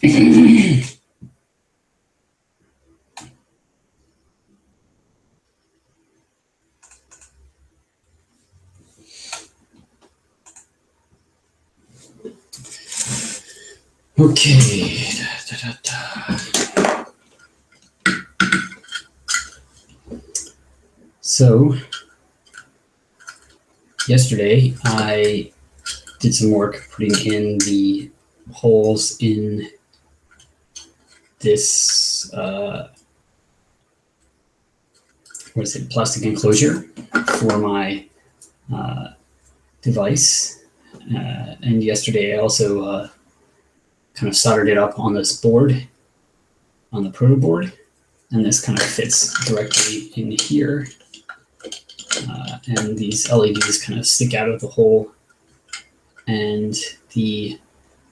Okay. So yesterday I did some work putting in the holes in this plastic enclosure for my device. And yesterday I also kind of soldered it up on this board, on the proto board, and this kind of fits directly in here. And these LEDs kind of stick out of the hole, and the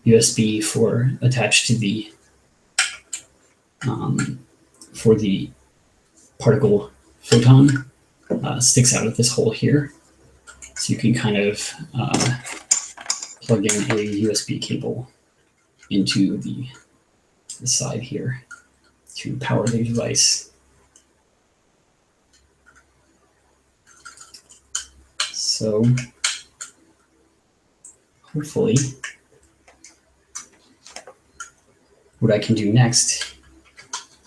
USB for attached to the for the particle photon sticks out of this hole here. So you can kind of plug in a USB cable into the side here to power the device. So hopefully what I can do next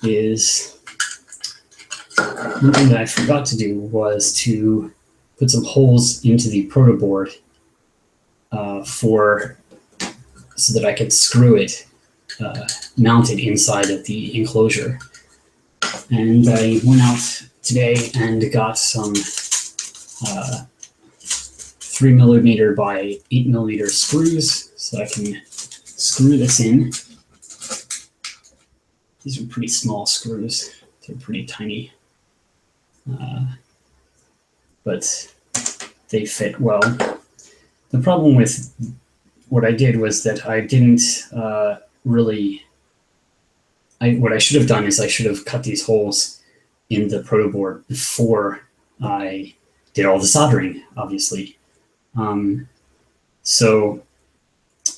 is, one thing that I forgot to do was to put some holes into the proto board so that I could screw it mounted inside of the enclosure. And I went out today and got some 3mm by 8mm screws so I can screw this in. These are pretty small screws. They're pretty tiny, but they fit well. The problem with what I did was that I didn't what I should have done is I should have cut these holes in the proto board before I did all the soldering, obviously. So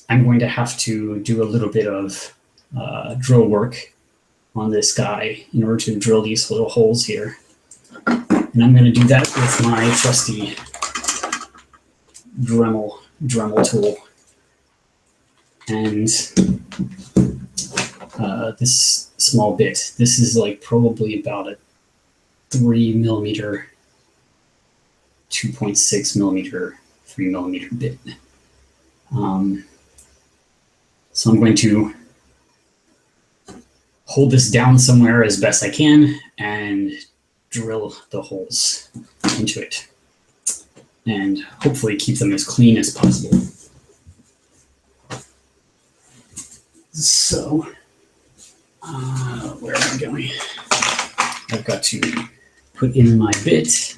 I'm going to have to do a little bit of drill work on this guy in order to drill these little holes here. And I'm going to do that with my trusty Dremel tool. And this small bit, this is like probably about a 3mm, 2.6mm, 3mm bit. So I'm going to hold this down somewhere as best I can and drill the holes into it, and hopefully keep them as clean as possible. So, where am I going? I've got to put in my bit.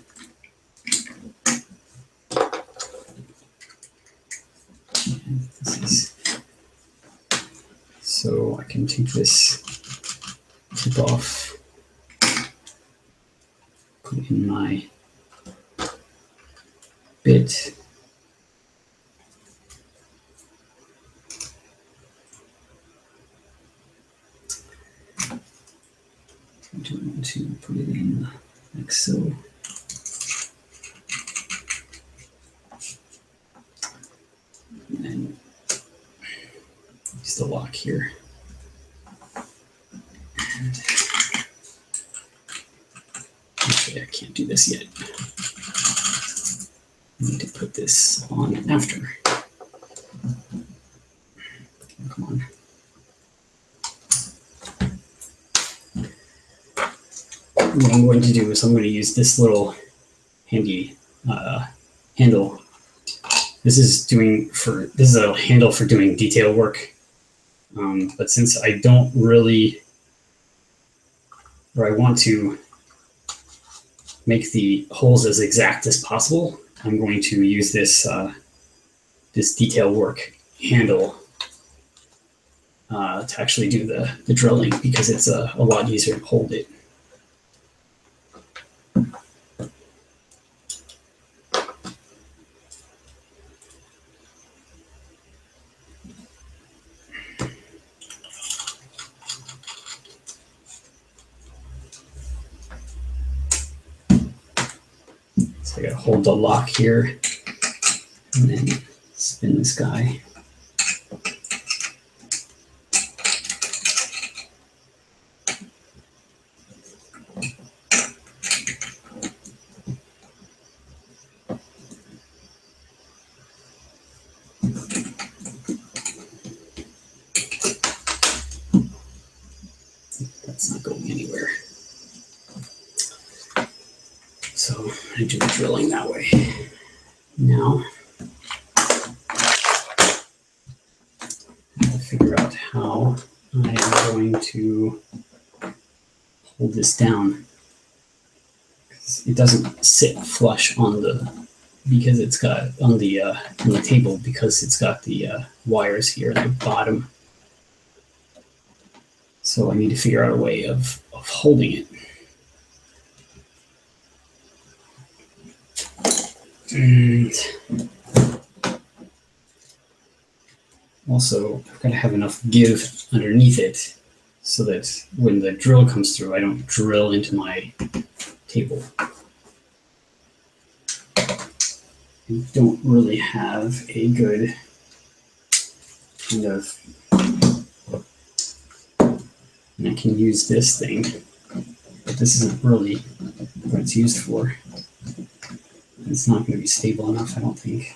So I can take this tip off, put in my bit. I do want to put it in like so. And then use the lock here. And actually, I can't do this yet. I need to put this on after. Come on. What I'm going to do is I'm going to use this little handy handle. This is a handle for doing detail work. But since I don't really, or I want to make the holes as exact as possible, I'm going to use this this detail work handle to actually do the drilling, because it's a lot easier to hold it. I gotta hold the lock here and then spin this guy. That's not going anywhere. So I do the drilling that way. Now, I'll figure out how I am going to hold this down. It doesn't sit flush on the, because it's got on the table, because it's got the wires here at the bottom. So I need to figure out a way of holding it. And also, I've got to have enough give underneath it so that when the drill comes through, I don't drill into my table. I don't really have a good kind of, and I can use this thing, but this isn't really what it's used for. It's not going to be stable enough, I don't think.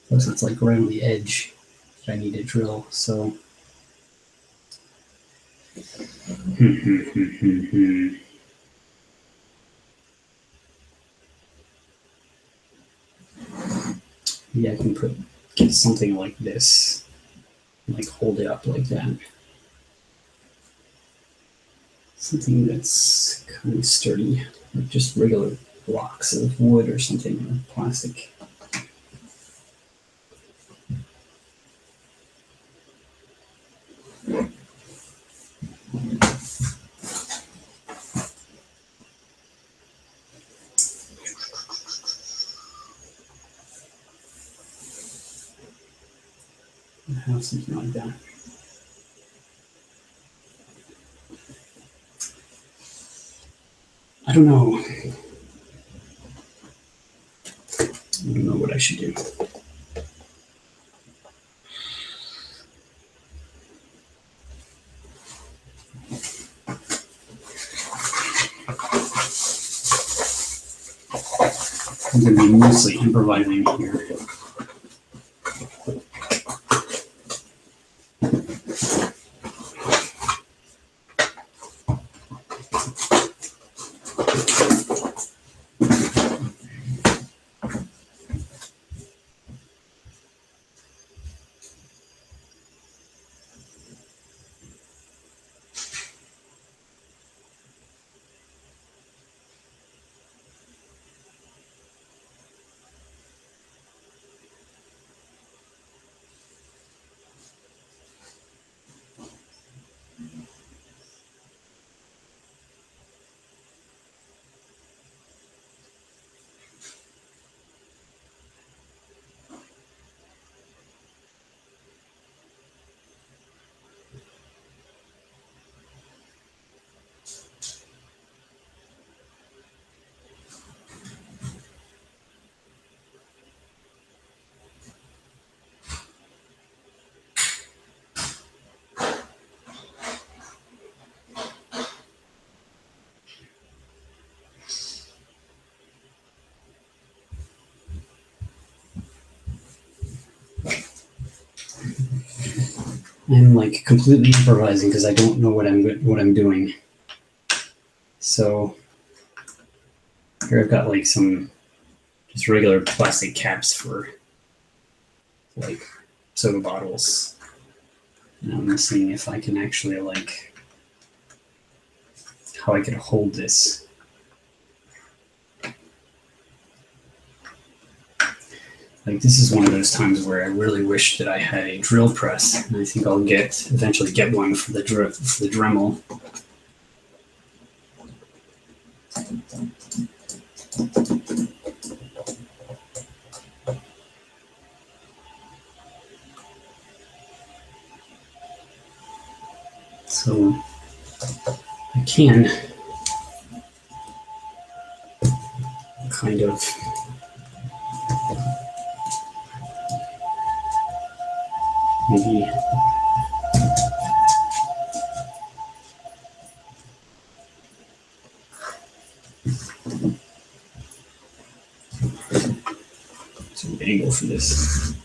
Plus, it's like right on the edge that I need to drill, so. Maybe I can get something like this, like hold it up like that. Something that's kind of sturdy, like just regular blocks of wood or something, or plastic. I have something like that. I don't know. I don't know what I should do. I'm going to be mostly improvising here. I'm like completely improvising because I don't know what I'm doing. So here I've got like some just regular plastic caps for like soda bottles. And I'm seeing if I can actually like how I could hold this. Like this is one of those times where I really wish that I had a drill press, and I think I'll eventually get one for the Dremel. So I can of maybe some angle for this.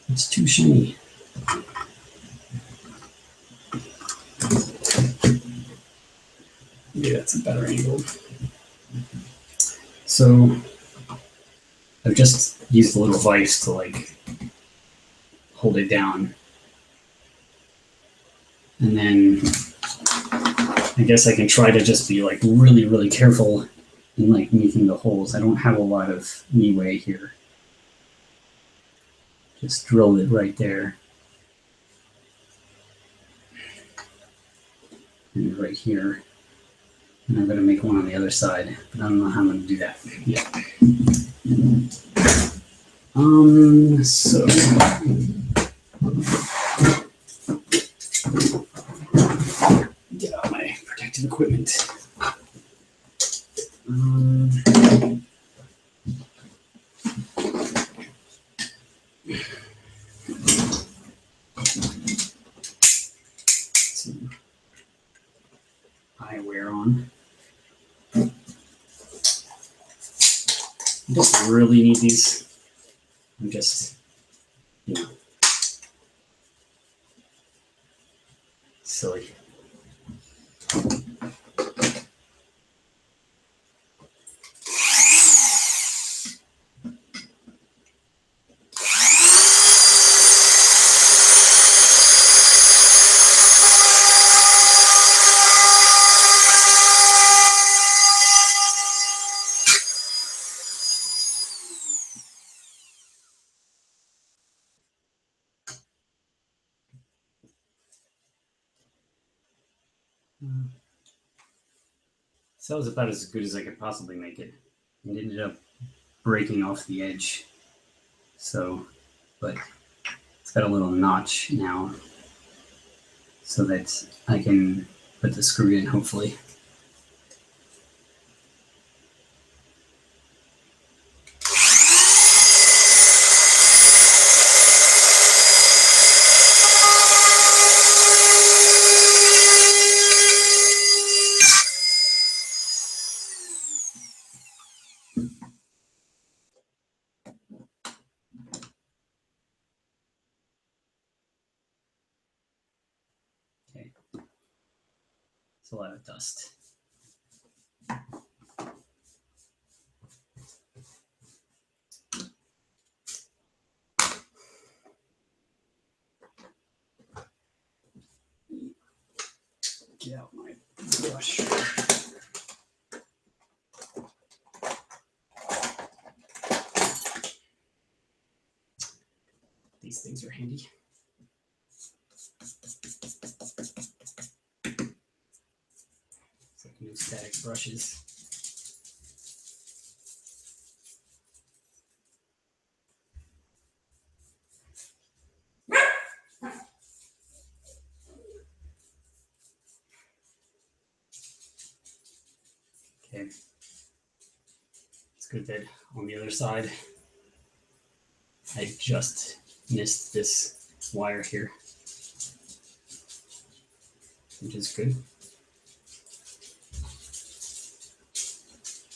It's too shiny. Maybe that's a better angle. So I've just used a little vise to like hold it down. And then I guess I can try to just be like really, really careful in like making the holes. I don't have a lot of leeway here. Just drill it right there. And right here. And I'm going to make one on the other side, but I don't know how I'm going to do that yet. So get out my protective equipment. Some eyewear on. I don't really need these. I'm just, you know, silly. So that was about as good as I could possibly make it. It ended up breaking off the edge. So, but it's got a little notch now so that I can put the screw in, hopefully. Okay. It's a lot of dust. Get out my brush. These things are handy. It's like new static brushes. Okay. It's good that on the other side, I just missed this wire here, which is good.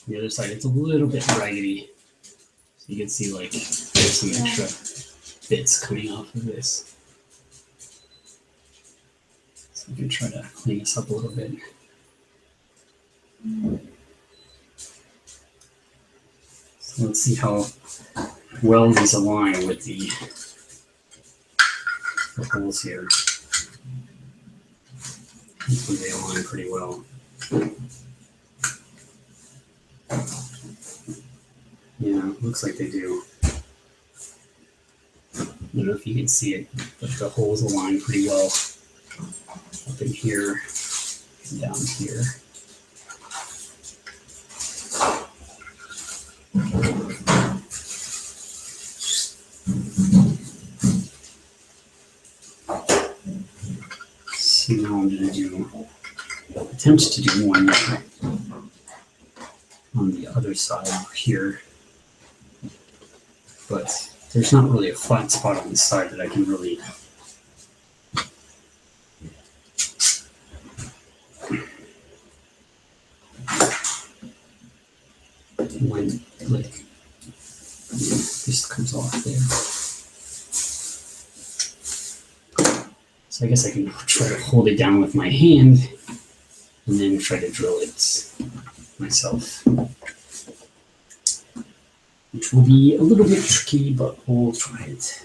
The other side, it's a little bit raggedy. So you can see like there's some extra bits coming off of this. So we can try to clean this up a little bit. So let's see how well these align with the holes here. Hopefully they align pretty well. Yeah, looks like they do. I don't know if you can see it, but the holes align pretty well up in here and down here. And now I'm going to attempt to do one on the other side over here. But there's not really a flat spot on the side that I can really when like this comes off there. So I guess I can try to hold it down with my hand and then try to drill it myself, which will be a little bit tricky, but we'll try it.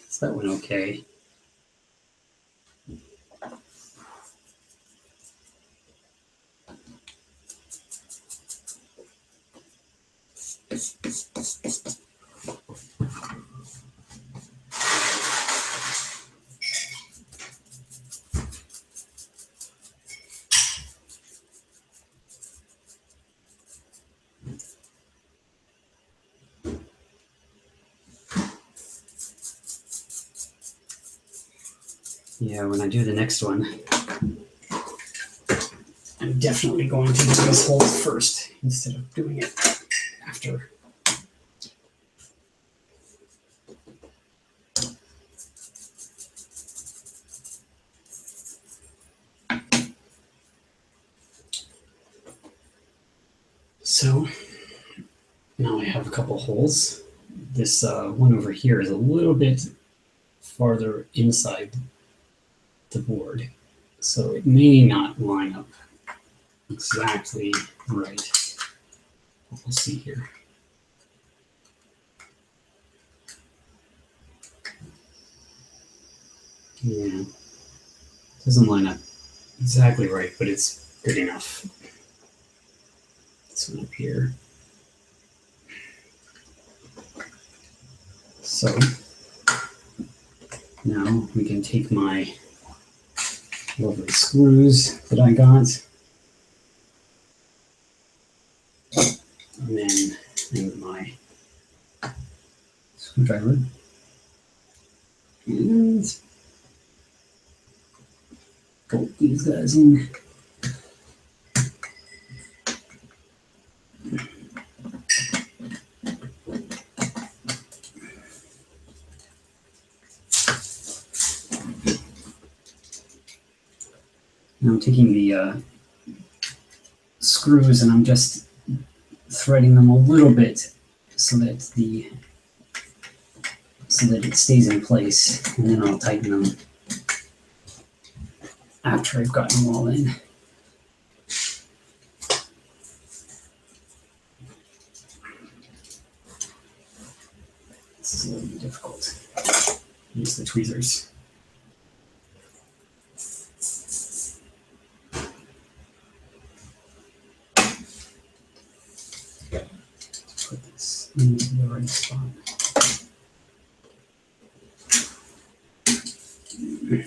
So that went okay. Yeah, when I do the next one, I'm definitely going to do this hole first instead of doing it after. So now I have a couple holes. This one over here is a little bit farther inside the board, so it may not line up exactly right. We'll see here. Yeah, doesn't line up exactly right, but it's good enough. This one up here. So now we can take my lovely screws that I got, and my screwdriver, and bolt these guys in. Now I'm taking the screws and I'm just threading them a little bit so that it stays in place, and then I'll tighten them after I've gotten them all in. This is a little bit difficult. Use the tweezers. Put this into the right spot. Okay.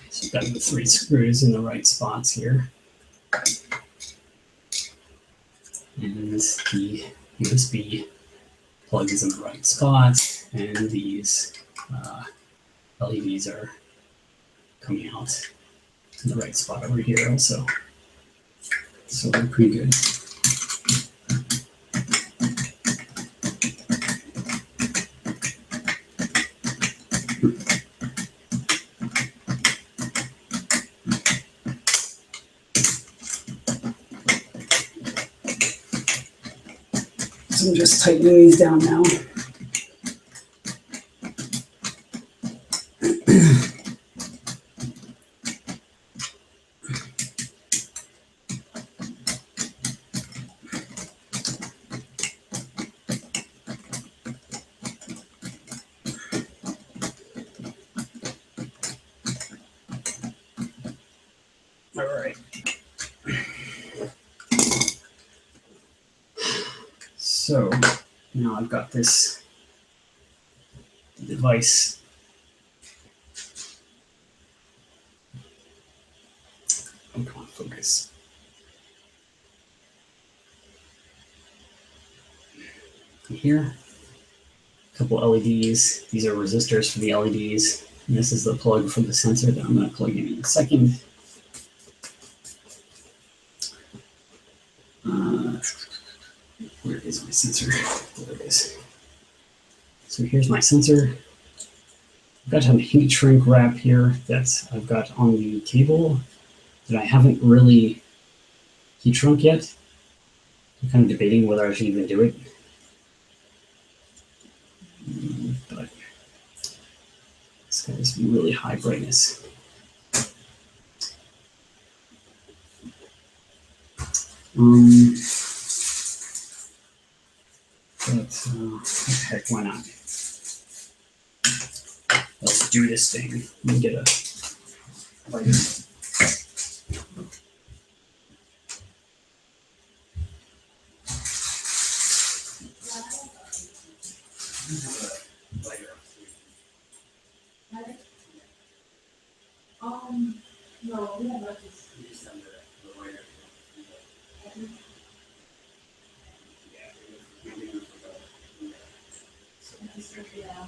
So I've got the 3 screws in the right spots here. And the USB plug is in the right spot, and these LEDs are coming out in the right spot over here also. So we're pretty good. So I'm just tightening these down now. All right. So now I've got this device. Oh, come on, focus. Here, a couple LEDs. These are resistors for the LEDs. And this is the plug for the sensor that I'm going to plug in a second. Where is my sensor? There it is. So here's my sensor. I've got a heat shrink wrap here that I've got on the cable that I haven't really heat shrunk yet. I'm kind of debating whether I should even do it. But it's got this really high brightness. Heck, why not? Let's do this thing. Let me get a lighter. No, we have not just. Yeah.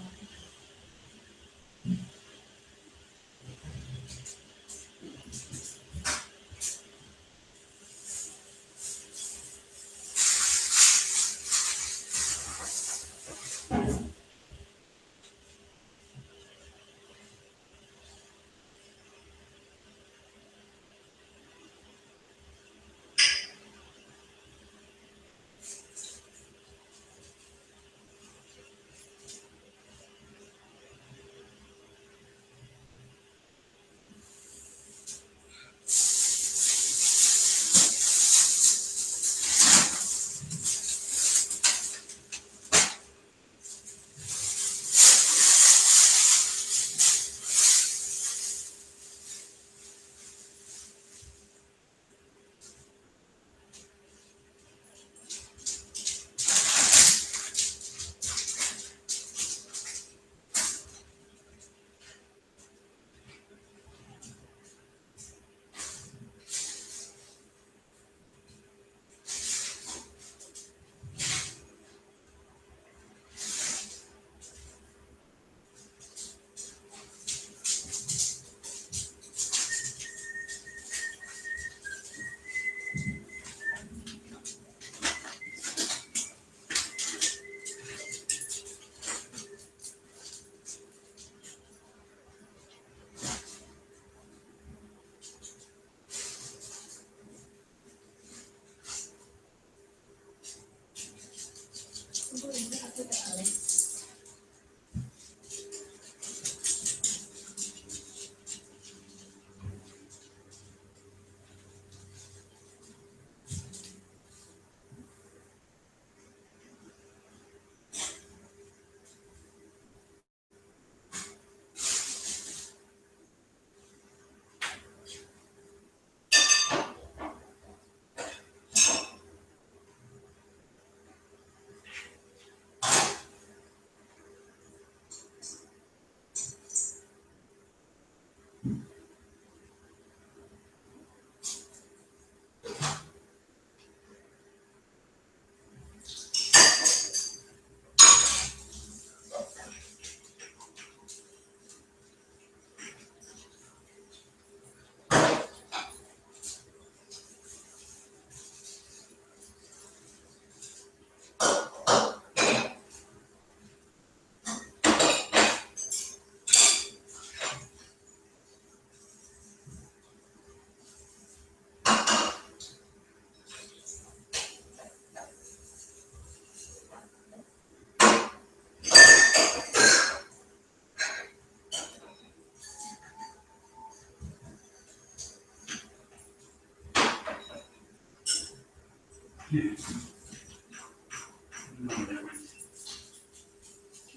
You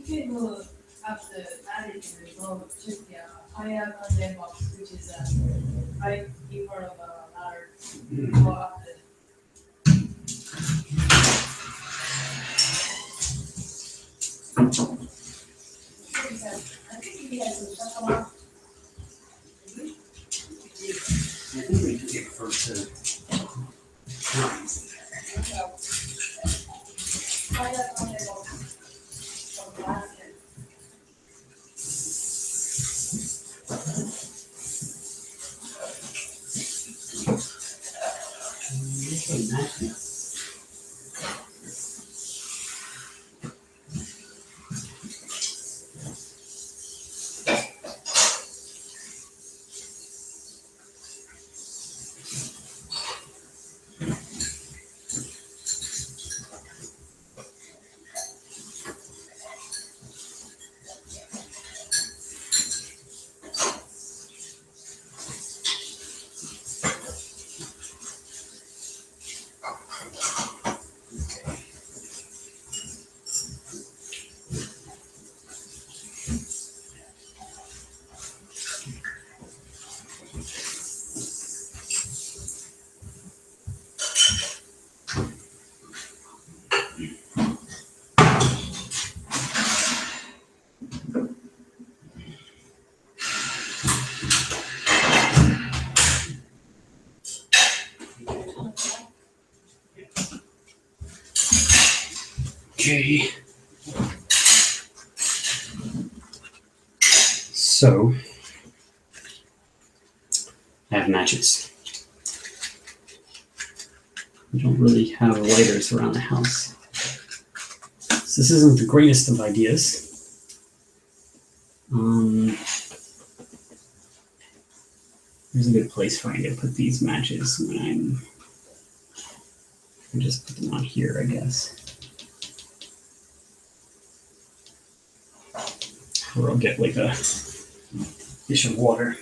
can go up the attic and go check the fire container box, which is right in front of the ladder. Go up the I think we had some stuff on. I think we can get first to Fire container box from the last year. Okay. So I have matches. I don't really have lighters around the house. So this isn't the greatest of ideas. Here's a good place for me to put these matches when I just put them on here, I guess. Or I'll get like a dish of water.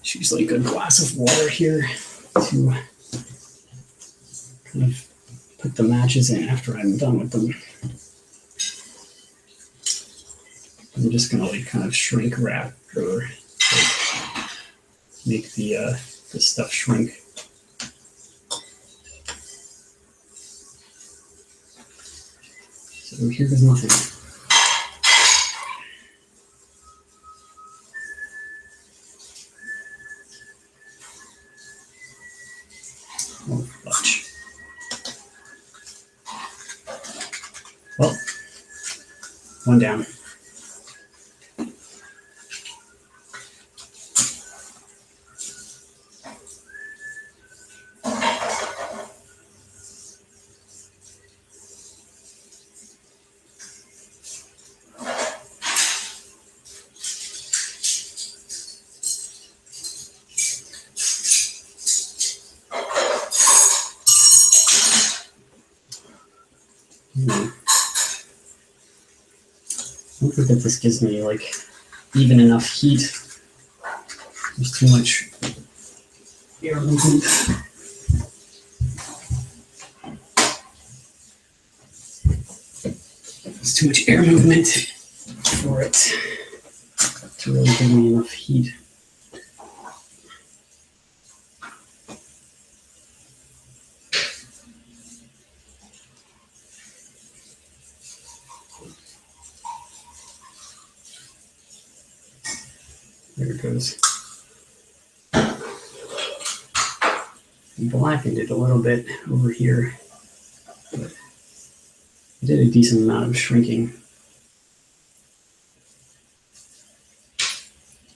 Choose like a glass of water here to kind of put the matches in after I'm done with them. I'm just gonna like kind of shrink wrap or like make the stuff shrink. So here goes nothing. Oh, fudge. Well, one down. I don't think that this gives me like even enough heat. There's too much air movement. There's too much air movement for it to really give me enough heat. There it goes. Blackened it a little bit over here, but I did a decent amount of shrinking,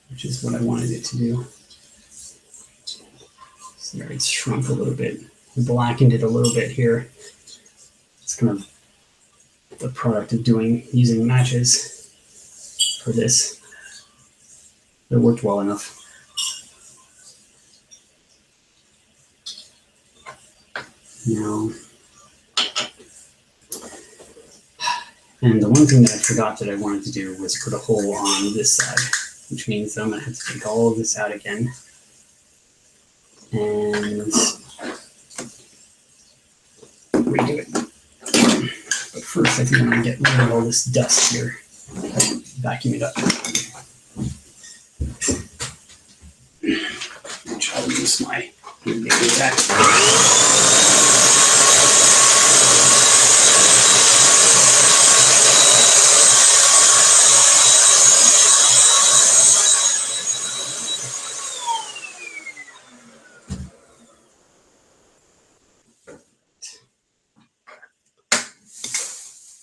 which is what I wanted it to do. So there, it's shrunk a little bit. I blackened it a little bit here. It's kind of the product of using matches for this. It worked well enough. Now, and the one thing that I forgot that I wanted to do was put a hole on this side, which means that I'm going to have to take all of this out again. And redo it. But first, I think I'm going to get rid of all this dust here. Vacuum it up. Which I'll use my vacuum.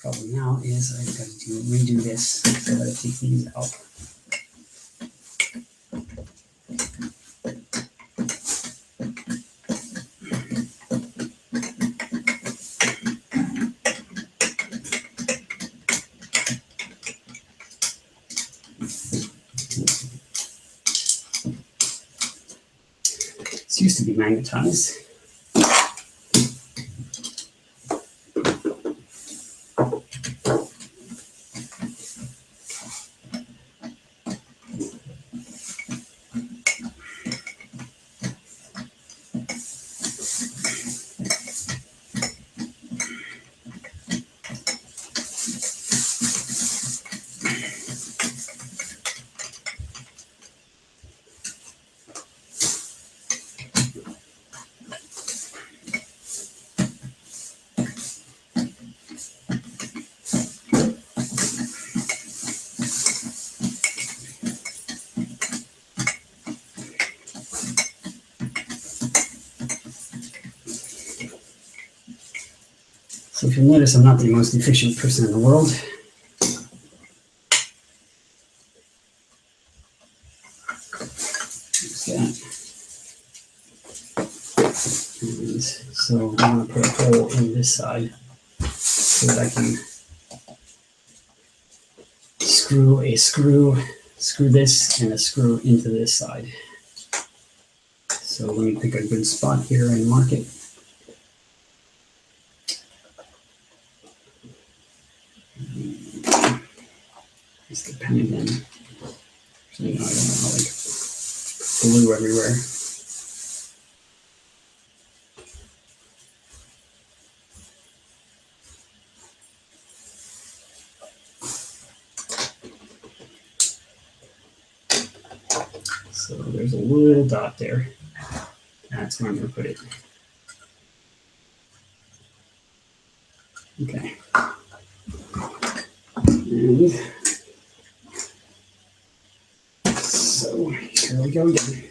Problem now is I've got to redo this, so I gotta take these out. This used to be magnetized. So if you'll notice, I'm not the most efficient person in the world. There's that. And so I'm going to put a hole in this side so that I can screw this and a screw into this side. So let me pick a good spot here and mark it. It's the pen again. So, you know, I don't want like glue everywhere. So there's a little dot there. That's where I'm going to put it. Okay. And so here we go again.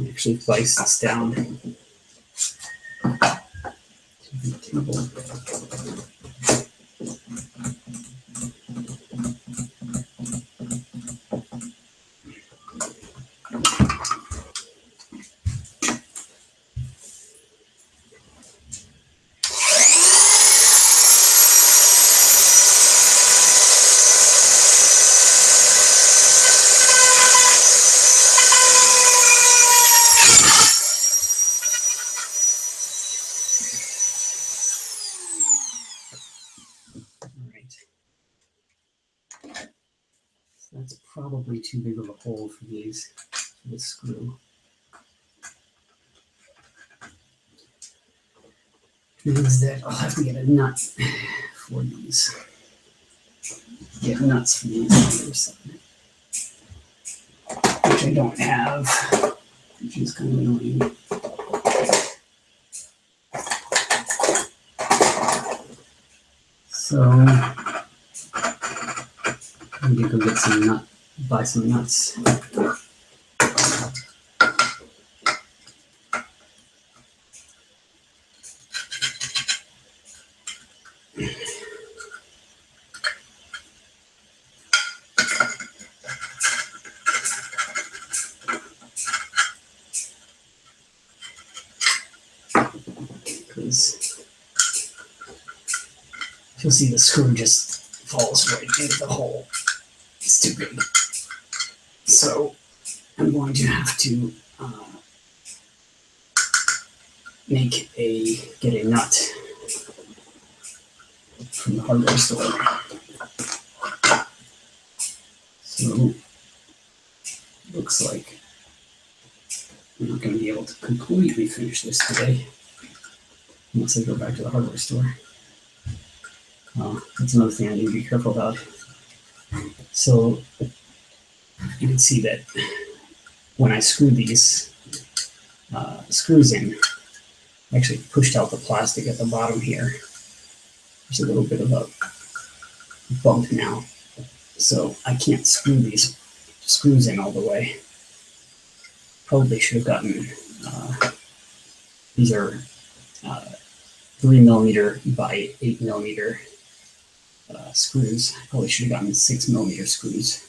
Actually place this down to the table. That's probably too big of a hole for these, for this screw. Means that I'll have to get a nut for these. Get nuts for these on the other side, which I don't have, which is kind of annoying. So I need to go get some buy some nuts. see the screw just falls right into the hole. It's too big. So I'm going to have to get a nut from the hardware store. So looks like I'm not going to be able to completely finish this today unless I go back to the hardware store. That's another thing I need to be careful about. So you can see that when I screwed these screws in, I actually pushed out the plastic at the bottom here. There's a little bit of a bump now, so I can't screw these screws in all the way. Probably should have gotten, these are 3mm by 8mm screws. I probably should have gotten 6mm screws.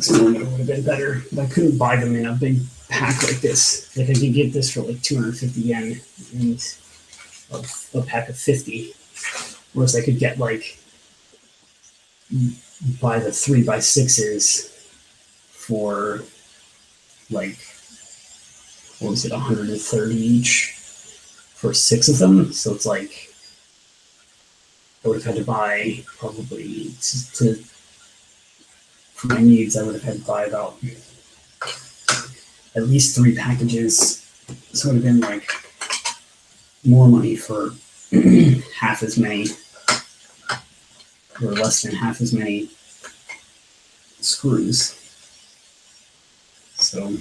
Would have been better, but I couldn't buy them in a big pack like this. Like I could get this for like 250 yen and a pack of 50, whereas I could get like buy the 3x6s for like, what was it, 130 each for 6 of them. So it's like I would have had to buy probably for my needs, I would have had to buy about at least 3 packages. So it would have been like more money for half as many, or less than half as many screws. So,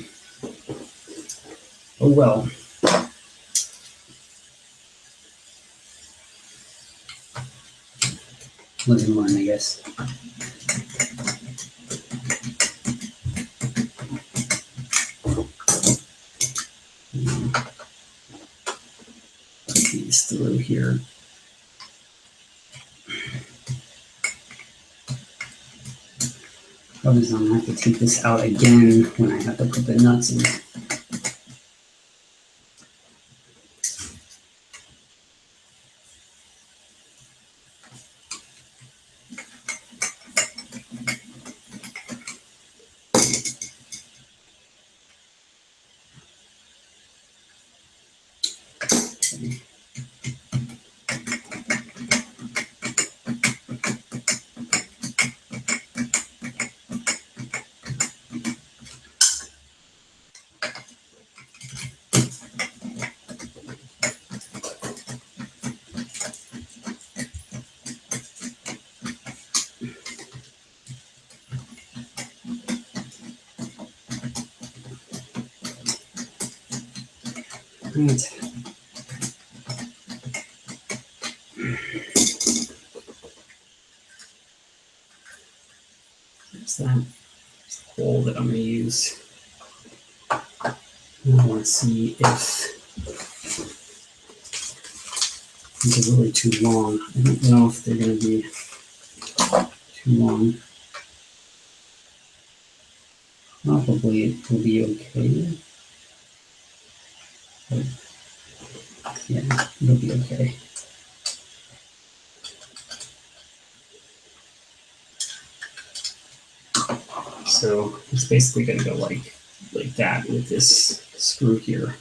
oh well. Live and learn, I guess. Put these through here. Probably I'm gonna have to take this out again when I have to put the nuts in. Right. There's that hole that I'm going to use. And I want to see if these are really too long. I don't know if they're going to be too long. Probably it will be okay. But yeah, it'll be okay. So it's basically going to go like that with this screw here.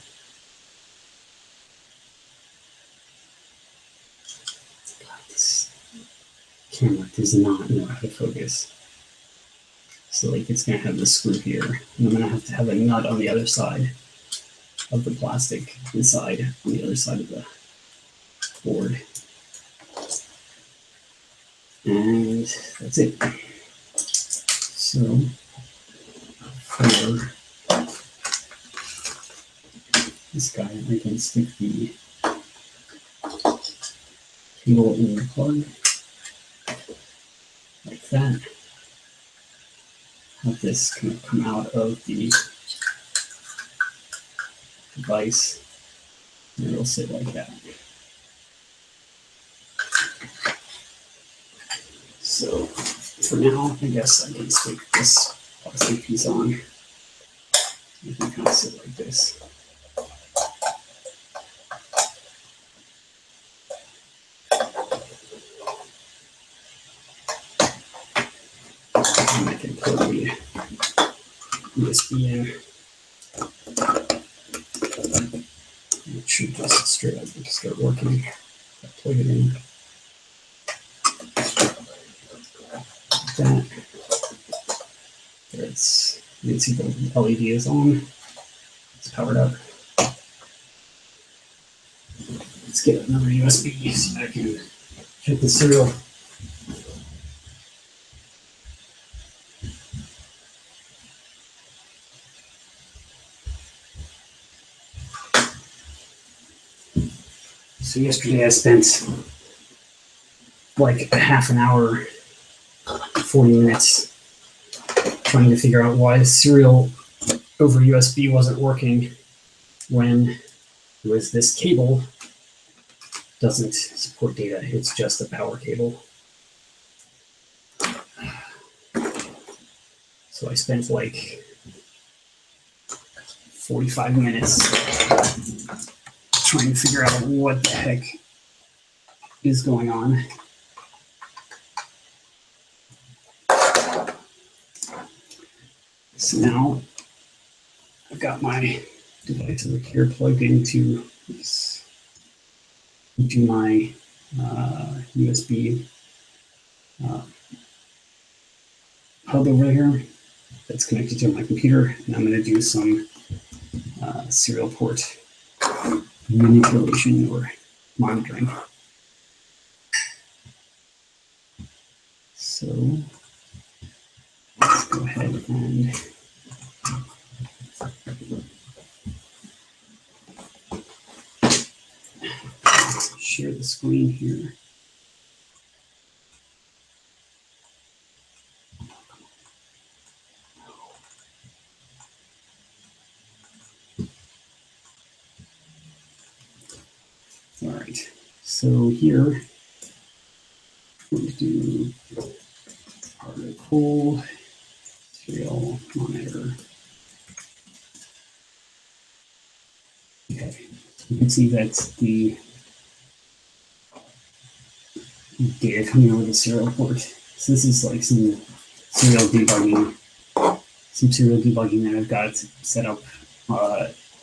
God, this camera does not know how to focus. So like it's going to have the screw here, and I'm going to have a nut on the other side of the plastic inside, on the other side of the board. And that's it. So for this guy, I can stick the cable in the plug like that. Have this kind of come out of the device, and it'll sit like that. So for now, I guess I can stick this plastic piece on. You can kind of sit like this. plug the USB in. It should just straight up start working. Plug it in. Like that. There it's, you can see the LED is on. It's powered up. Let's get another USB so I can check the serial. So yesterday I spent like a half an hour, 40 minutes trying to figure out why the serial over USB wasn't working when it was this cable doesn't support data. It's just a power cable. So I spent like 45 minutes trying to figure out what the heck is going on. So now I've got my device over here plugged into this, into my USB hub over here that's connected to my computer, and I'm going to do some serial port manipulation or monitoring. So let's go ahead and share the screen here. All right, so here I'm going to do article serial monitor. Okay, you can see that the data coming over the serial port. So this is like some serial debugging that I've got set up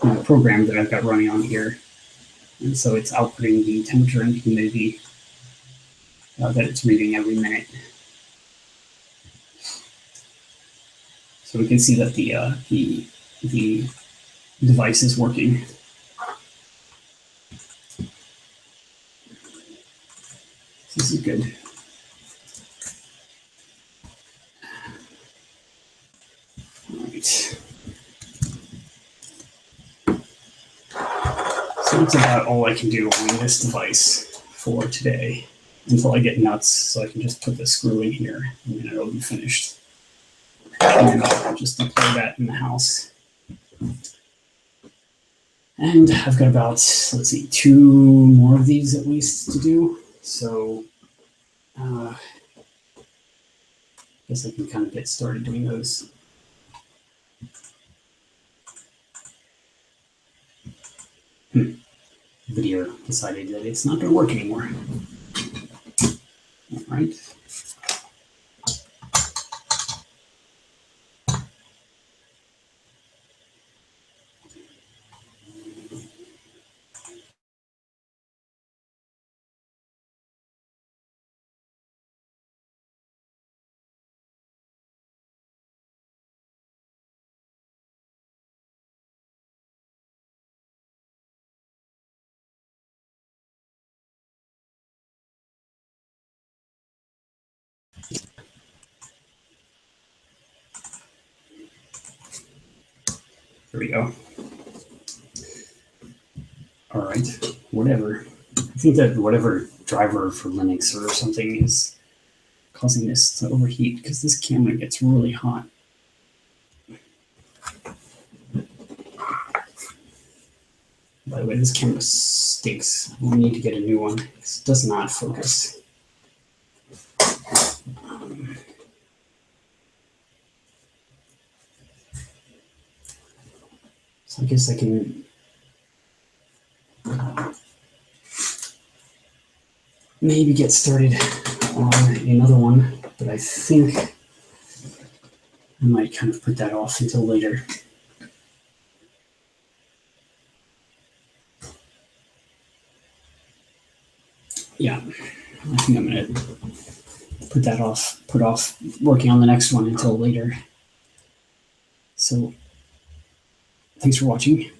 in a program that I've got running on here. And so it's outputting the temperature and humidity that it's reading every minute. So we can see that the device is working. This is good. All right. So that's about all I can do on this device for today until I get nuts, so I can just put the screw in here and then it'll be finished. And then I'll just deploy that in the house. And I've got about, let's see, 2 more of these at least to do. So I guess I can kind of get started doing those. Video decided that it's not going to work anymore. All right. There we go. All right, whatever. I think that whatever driver for Linux or something is causing this to overheat because this camera gets really hot. By the way, this camera stinks. We need to get a new one. It does not focus. So I guess I can maybe get started on another one, but I think I might kind of put that off until later. Yeah, I think I'm gonna put off working on the next one until later. So thanks for watching.